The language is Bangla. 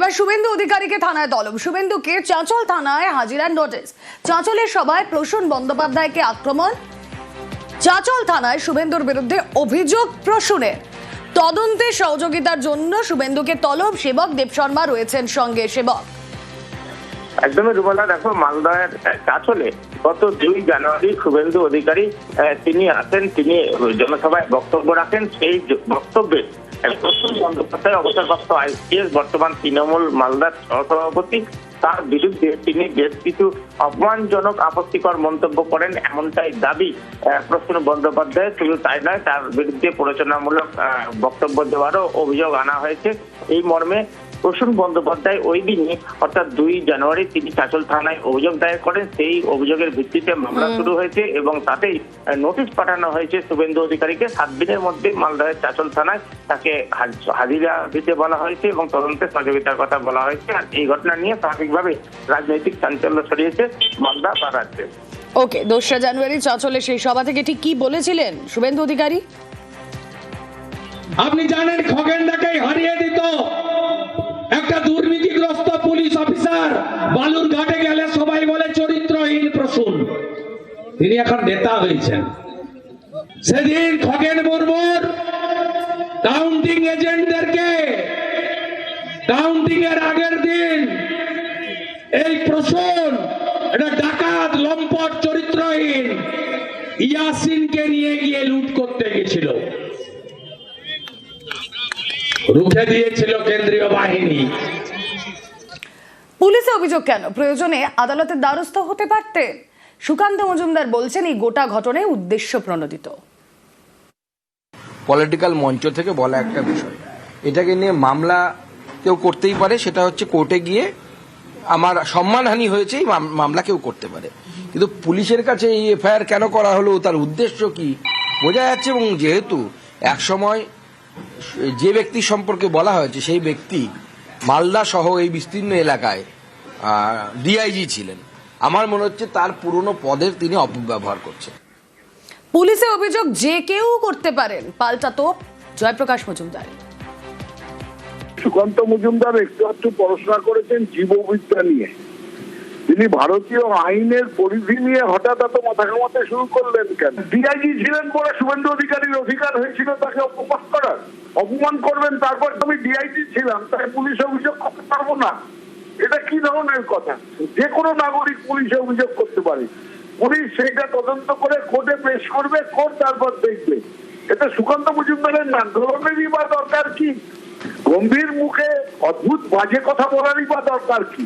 এবার শুভেন্দু অধিকারীকে থানায় তলব। শুভেন্দুকে চাঁচল থানায় হাজিরার নোটিশ। চাঁচলের সভায় প্রসূন বন্দ্যোপাধ্যায়কে আক্রমণ। চাঁচল থানায় শুভেন্দুর বিরুদ্ধে অভিযোগ প্রসূনের। তদন্তে সহযোগিতার জন্য শুভেন্দুকে তলব। সেবক দেব শর্মা রয়েছেন সঙ্গে। সেবক একদমই রুমালা, দেখো মালদার চাঁচলে গত 2 জানুয়ারি শুভেন্দু অধিকারী তিনি আসেন, তিনি জনসভায় বক্তব্য রাখেন। সেই বক্তব্যে প্রসূন বন্দ্যোপাধ্যায় অবসরপ্রাপ্ত আইপিএস, বর্তমান তৃণমূল মালদার সহসভাপতি, তার বিরুদ্ধে তিনি বেশ কিছু অপমানজনক আপত্তিকর মন্তব্য করেন, এমনটাই দাবি প্রসূন বন্দ্যোপাধ্যায়। শুধু তাই নয়, তার বিরুদ্ধে প্ররোচনামূলক বক্তব্য দেওয়ারও অভিযোগ আনা হয়েছে। এই মর্মে প্রসূন বন্দ্যোপাধ্যায় ওই দিনই অর্থাৎ 2 জানুয়ারি তিনি চাঁচল থানায় অভিযোগ দায়ের করেন। সেই অভিযোগের ভিত্তিতে মামলা শুরু হয়েছে এবং তাতেই নোটিশ পাঠানো হয়েছে শুভেন্দু অধিকারীকে। 7 দিনের মধ্যে মালদার চাঁচল থানায় তাকে হাজিরা দিতে বলা হয়েছে এবং তদন্তে সহযোগিতার কথা বলা হয়েছে। আর এই ঘটনা নিয়ে স্বাভাবিকভাবে রাজনৈতিক চাঞ্চল্য ছড়িয়েছে মালদা বা রাজ্যে। ওকে, 2 জানুয়ারি চাঁচলে সেই সভা থেকে ঠিক কি বলেছিলেন শুভেন্দু অধিকারী? আপনি জানেন খগেনদাকে হারিয়ে দিত একটা দুর্নীতিগ্রস্ত পুলিশ অফিসার। বালুর ঘাটে গেলে সবাই বলে চরিত্রহীন প্রসূন। তিনি এখন নেতা হয়েছেন। সেদিন খগেন মুর্মুর কাউন্টিং এজেন্টদেরকে কাউন্টিং এর আগের দিন এই প্রসূন এটা ডাকাত, লম্পট, চরিত্রহীন ইয়াসিনকে নিয়ে গিয়ে লুট করতে গেছিল। রুখে দিয়েছিল কেন্দ্রীয় বাহিনী। পুলিশে অভিযোগ কেন? প্রয়োজনে আদালতের দ্বারস্থ হতে পারতেন। সুকান্ত মজুমদার বলছেন এই গোটা ঘটনায় উদ্দেশ্য প্রণোদিত। পলিটিক্যাল মঞ্চ থেকে বলা একটা বিষয়, এটাকে নিয়ে মামলা কেউ করতেই পারে, সেটা হচ্ছে কোর্টে গিয়ে আমার সম্মানহানি হয়েছে এই মামলা কেউ করতে পারে, কিন্তু পুলিশের কাছে এই এফআইআর কেন করা হলো, তার উদ্দেশ্য কি বোঝা যাচ্ছে। এবং যেহেতু একসময় যে ব্যক্তি সম্পর্কে বলা হয়েছে সেই ব্যক্তি মালদা সহ এই বিস্তীর্ণ এলাকায় ডিআইজি ছিলেন, আমার মনে হচ্ছে তার পুরনো পদের তিনি অপব্যবহার করছেন। পুলিশে অভিযোগ যে কেউ করতে পারেন, পাল্টা তোপ জয়প্রকাশ মজুমদার। সুকান্ত মজুমদার একটু পড়াশোনা করেছেন জীববিদ্যা নিয়ে। তিনি ভারতীয় আইনের পরিধি নিয়ে হঠাৎ এত মাথা ঘামাতে শুরু করলেন কেন? ডিআইজি ছিলেন বলে শুভেন্দু অধিকারীর অধিকার হয়েছিল তাকে অপমান করার। অপমান করবেন, তারপর আমি ডিআইজি ছিলাম তাই পুলিশ অভিযোগ করতে পারবো না? এটা কি ধরনের কথা? যে কোনো নাগরিক পুলিশে অভিযোগ করতে পারে। পুলিশ সেটা তদন্ত করে কোর্টে পেশ করবে, কোর্ট তারপর দেখবে। এটা সুকান্ত মজুমদারের না ধরনেরই বা দরকার কি? গম্ভীর মুখে অদ্ভুত বাজে কথা বলারই বা দরকার কি?